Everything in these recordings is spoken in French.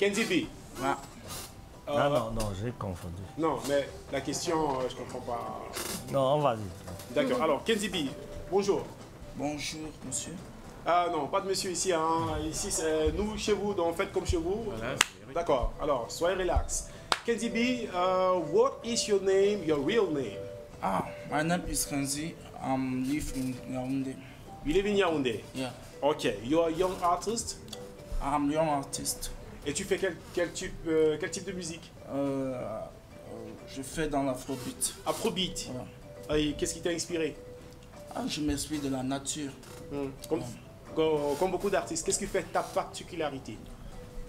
Kenzie B. Ouais. Non, j'ai confondu. Non, mais la question, je comprends pas. Non, vas-y. D'accord, alors Kenzie B, bonjour. Bonjour, monsieur. Ah non, pas de monsieur ici. Hein. Ici, c'est nous chez vous, donc faites comme chez vous. Voilà, d'accord, alors soyez relax. Kenzie B, what is your name, your real name? My name is Kenzie. I live in Yaoundé. You live in Yaoundé? Yeah. Ok, you are a young artist? I'm a young artist. Et tu fais quel type de musique? Je fais dans l'afrobeat. Afrobeat? Voilà. Et qu'est-ce qui t'a inspiré? Je m'inspire de la nature. Comme beaucoup d'artistes, qu'est-ce qui fait ta particularité?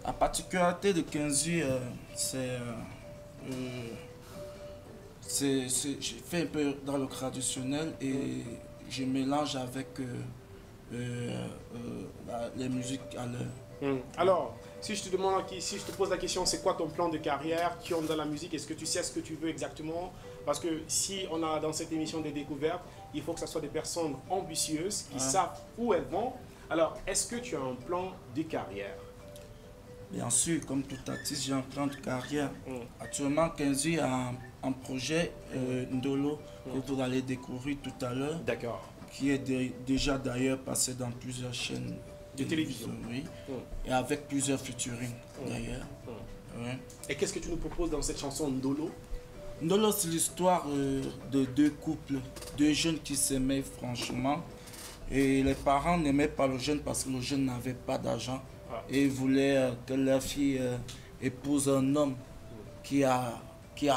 La particularité de Kenzie, je fais un peu dans le traditionnel et je mélange avec les musiques à l'heure. Alors, si je te pose la question, c'est quoi ton plan de carrière? Tu entres dans la musique, est-ce que tu sais ce que tu veux exactement? Parce que si on a dans cette émission des découvertes, il faut que ce soit des personnes ambitieuses qui savent où elles vont. Alors, est-ce que tu as un plan de carrière? Bien sûr, comme tout artiste, j'ai un plan de carrière. Actuellement, Kenzie a un projet Ndolo que vous allez découvrir tout à l'heure. D'accord. Qui est déjà d'ailleurs passé dans plusieurs chaînes de télévision. Oui. Et avec plusieurs featuring d'ailleurs. Et qu'est-ce que tu nous proposes dans cette chanson Ndolo? Ndolo, c'est l'histoire de deux couples, deux jeunes qui s'aimaient franchement. Et les parents n'aimaient pas le jeune parce que le jeune n'avait pas d'argent. Et ils voulaient que leur fille épouse un homme qui a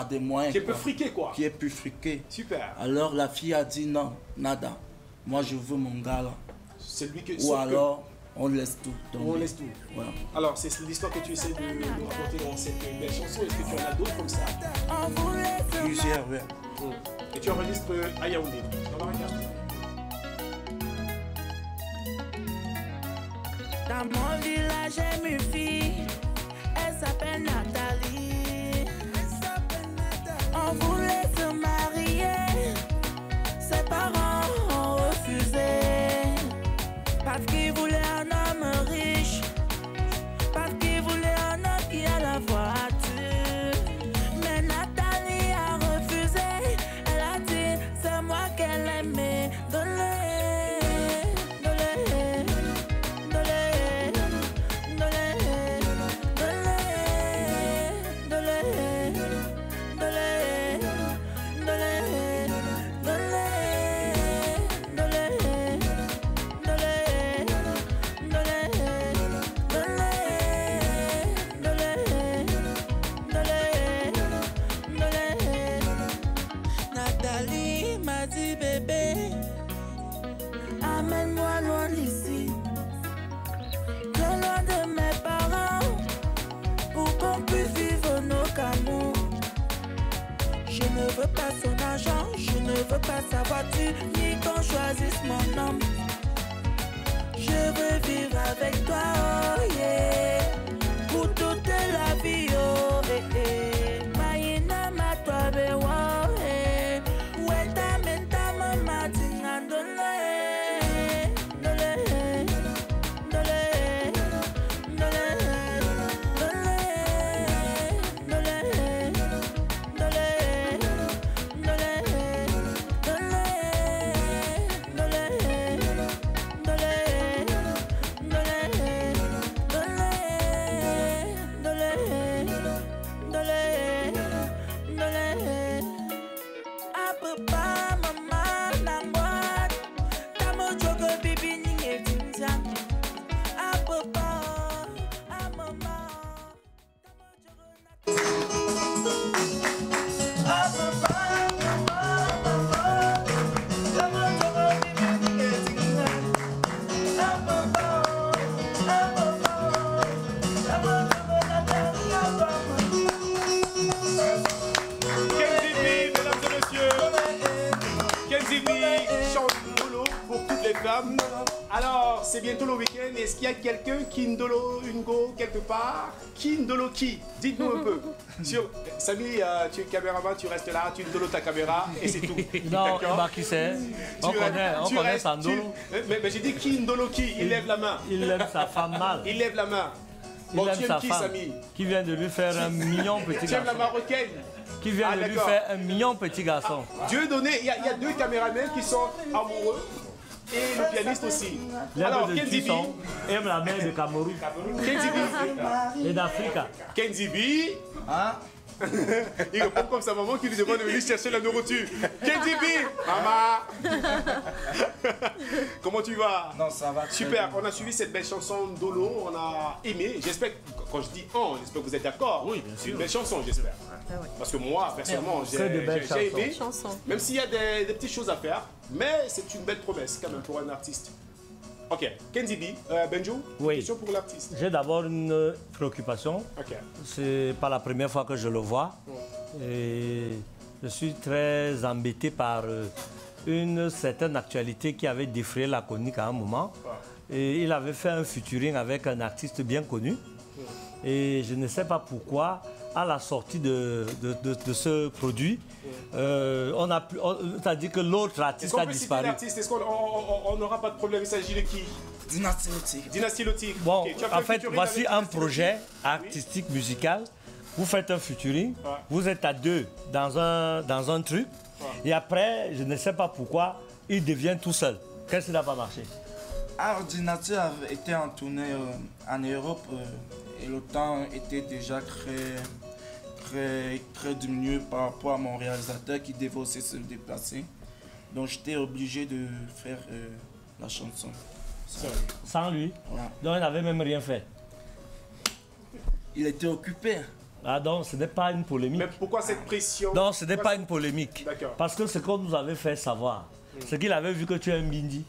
des moyens. Qui est plus friqué, quoi. Qui est plus friqué. Super. Alors la fille a dit non, nada. Moi je veux mon gars là. C'est lui que. Ou alors on laisse tout. On laisse tout. Voilà. Alors c'est l'histoire que tu essaies de nous raconter dans cette belle chanson. Est-ce que tu en as d'autres comme ça? Plusieurs, oui. Et tu enregistres à Yaoundé. On va regarder. Dans mon village, j'ai une fille, elle s'appelle Nathalie. On voulait se marier, ses parents ont refusé. Parce qu'ils voulaient un homme riche, parce qu'ils voulaient un homme qui a la voiture. Mais Nathalie a refusé, elle a dit c'est moi qu'elle aimait. Nathalie m'a dit bébé, amène-moi loin d'ici, bien loin de mes parents, pour qu'on puisse vivre nos camours. Je ne veux pas son argent, je ne veux pas sa voiture, ni qu'on choisisse mon homme. Je veux vivre avec toi, oh yeah, pour toute la vie, oh eh. Maïna ma toi bewa, eh. Weta meta mama tingandole. Alors, c'est bientôt le week-end. Est-ce qu'il y a quelqu'un qui ndolo une go quelque part? Qui ndolo qui? Dites-nous un peu. Samy, tu es caméraman, tu restes là, tu ndolo ta caméra et c'est tout. Non, bah, qui c'est? On connaît Sandolo. Mais j'ai dit qui ndolo qui? Il lève la main. Il lève sa femme mal. Il lève la main. Il Bon, aime tu aimes sa qui, femme, Samy? qui vient de lui faire un mignon petit Tu aimes la garçon. marocaine? Qui vient de lui faire un mignon petit garçon. Dieu donné, il y a deux caméramans qui sont amoureux et le pianiste aussi. Alors, L'un de Kenzie B, Tisson aime la mer de Cameroun Kenzie B, et d'Afrique. Kenzie B, Hein? il répond comme sa maman qui lui demande de venir chercher la nourriture. Kenzie B, maman. Comment tu vas? Non, ça va. très Super, bien. on a suivi cette belle chanson d'Olo, on a aimé. J'espère que, quand je dis on, j'espère que vous êtes d'accord. Oui, bien C'est une sûr. belle chanson, j'espère. Parce que moi, personnellement, C'est de belles j'ai aimé. Chansons. Même s'il y a des petites choses à faire, mais c'est une belle promesse quand même pour un artiste. Ok, Kenzie B, Benjo, Oui. question pour l'artiste. J'ai d'abord une préoccupation. Ok. C'est pas la première fois que je le vois. Et je suis très embêté par une certaine actualité qui avait défrayé la chronique à un moment. Et il avait fait un featuring avec un artiste bien connu. Et je ne sais pas pourquoi, à la sortie de ce produit, c'est-à-dire que l'autre Est-ce artiste qu'on a peut citer disparu. l'artiste? Est-ce qu'on n'aura pas de problème? Il s'agit de qui? Dynastie Nautique. Dynastie Nautique. Bon, Ok, tu as en fait, featuring voici avec un Dynastie projet Nautique? artistique musical. Vous faites un featuring, Ouais. vous êtes à deux dans un truc, et après, je ne sais pas pourquoi, il devient tout seul. Qu'est-ce qui n'a pas marché? Alors, Dynastie avait été en tournée en Europe et le temps était déjà très diminué par rapport à mon réalisateur qui devait aussi se déplacer. Donc, j'étais obligé de faire la chanson. Sans lui. Voilà. Donc, il n'avait même rien fait. Il était occupé. Ah, donc, ce n'est pas une polémique. Mais pourquoi cette pression? Non, ce n'est Pourquoi pas une polémique. D'accord. Parce que ce qu'on nous avait fait savoir, c'est qu'il avait vu que tu es un bindi.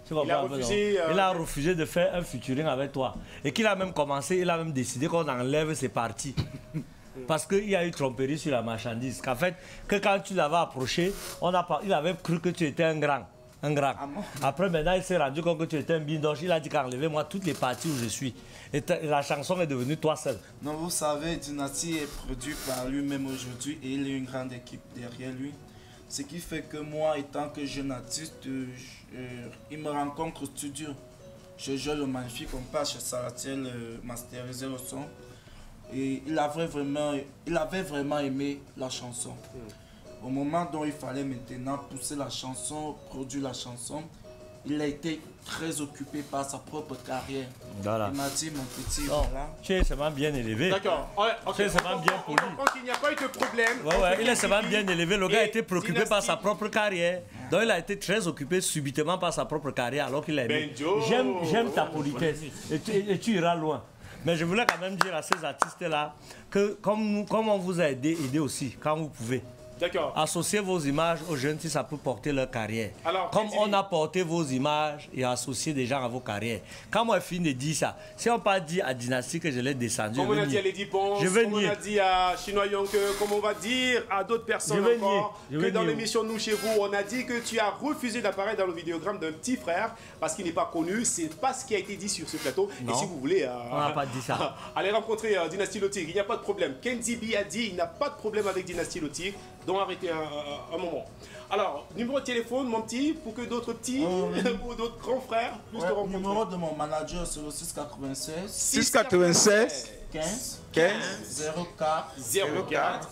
Tu comprends Il a un peu, non? refusé, Il a refusé de faire un featuring avec toi. Et qu'il a même commencé, il a même décidé qu'on enlève ses parties. Parce qu'il y a eu tromperie sur la marchandise. Qu'en fait, que quand tu l'avais approché, il avait cru que tu étais un grand. Un grand. Ah bon? Après, maintenant, il s'est rendu compte que tu étais un bindoche. Il a dit qu'enlevez-moi toutes les parties où je suis. Et la chanson est devenue toi seul. Non, vous savez, Dynastie est produit par lui-même aujourd'hui et il a une grande équipe derrière lui. Ce qui fait que moi, étant que jeune artiste, il me rencontre au studio. Je joue le magnifique, on passe chez Salatiel masteriser le son. Et il avait vraiment aimé la chanson. Au moment dont il fallait maintenant pousser la chanson, produire la chanson, il a été très occupé par sa propre carrière. Voilà. Il m'a dit, mon petit, Non, voilà. tu es seulement bien élevé. D'accord. Ouais, ok. C'est vraiment bien On poli. comprend qu'il n'y a pas eu de problème. Ouais, entre il est seulement Kenzie bien B élevé. Le gars et était préoccupé Dynastie. par sa propre carrière. Donc il a été très occupé subitement par sa propre carrière alors qu'il a aimé. Benjo. J'aime ta politesse et tu iras loin. Mais je voulais quand même dire à ces artistes-là que comme on vous a aidé aussi quand vous pouvez. D'accord. Associez vos images aux jeunes si ça peut porter leur carrière. Alors, comme Kenzie on B. a porté vos images et associé des gens à vos carrières. Quand moi, je finis de dire ça, si on pas dit à Dynastie que je l'ai descendu, Comme je on vais a dit à nier. Lady Ponce, Je vais comme on nier. a dit à Chinois Yonke, comme on va dire à d'autres personnes Je vais encore, nier. Je que vais dans nier. l'émission Nous Chez Vous, on a dit que tu as refusé d'apparaître dans le vidéogramme d'un petit frère parce qu'il n'est pas connu. C'est pas ce qui a été dit sur ce plateau. Non. Et si vous voulez, On n'a pas dit ça. allez rencontrer Dynastie Nautique, il n'y a pas de problème. Kenzie B a dit il n'a pas de problème avec Dynastie Nautique, donc arrêtez un moment. Alors, numéro de téléphone, mon petit, pour que d'autres petits ou d'autres grands frères puissent te Ouais, rencontrer. numéro de mon manager, c'est le 696 696 15 15 04 04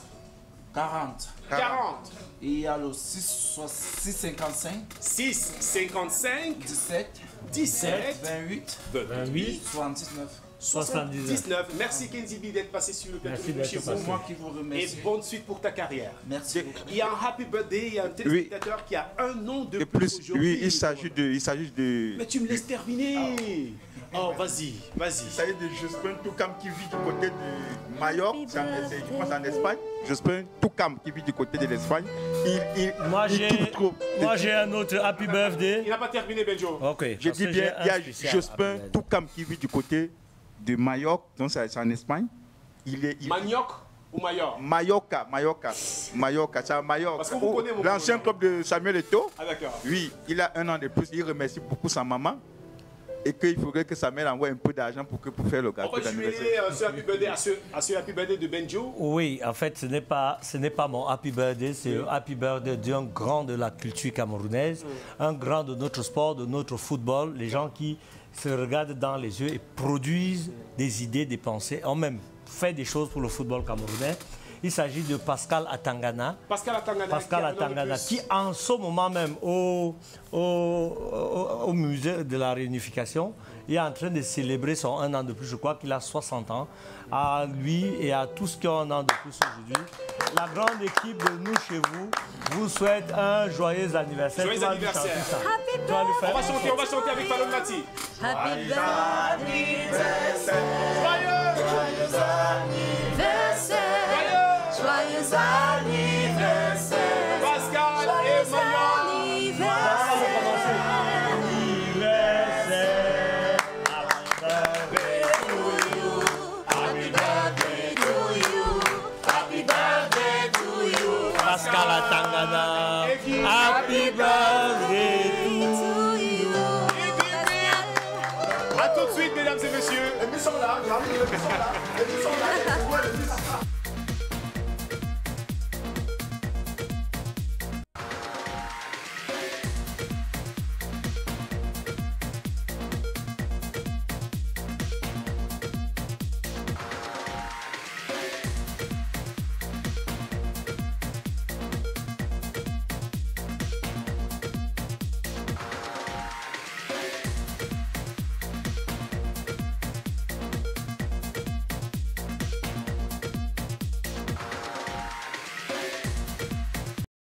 40. 40 Et il y a le 655 6 55 17 17 28 28, 79. 79. Merci Kenzie B d'être passé sur le plateau Merci de d'être chez passé. vous. Moi qui vous Et remercie. bonne suite pour ta carrière. Merci beaucoup. Il y a un happy birthday, il y a un téléspectateur qui a un nom de Et plus plus, aujourd'hui. oui, il s'agit de. Mais tu me laisses terminer. Oh, vas-y, vas-y. Il s'agit de Jospin Toukam qui vit du côté de Majorque, je pense en Espagne. Jospin Toukam qui vit du côté de l'Espagne. Moi, il trouve trop. j'ai un autre happy birthday. Il n'a pas terminé, Benjo. Ok. Je parce dis que bien, j'ai il y un a spécial Jospin happy birthday. Toukam qui vit du côté de Majorque, donc c'est en Espagne. Manioc ou Mayor? Mallorca, c'est à Majorque. Parce que vous connaissez mon L'ancien prénom. club de Samuel Eto'o. Ah, d'accord. Oui, il a un an de plus. Il remercie beaucoup sa maman. Et qu'il faudrait que Samuel envoie un peu d'argent pour faire le On gâteau va jumeler d'anniversaire. ce happy birthday à ce happy birthday de Benjo. Oui, en fait, ce n'est pas mon happy birthday, c'est le happy birthday d'un grand de la culture camerounaise, un grand de notre sport, de notre football, les gens qui se regardent dans les yeux et produisent des idées, des pensées, ont même fait des choses pour le football camerounais. Il s'agit de Pascal Atangana. Pascal Atangana, qui en ce moment même au musée de la réunification, il est en train de célébrer son 1 an de plus. Je crois qu'il a 60 ans. À lui et à tous qui ont 1 an de plus aujourd'hui. La grande équipe de Nous Chez vous souhaite un joyeux anniversaire. Joyeux anniversaire. On va chanter avec Palom Mati. Happy birthday. Joyeux anniversaire. Joyeux anniversaire. Pascal et Pascal Atangana, happy birthday to you. A tout de suite, mesdames et messieurs.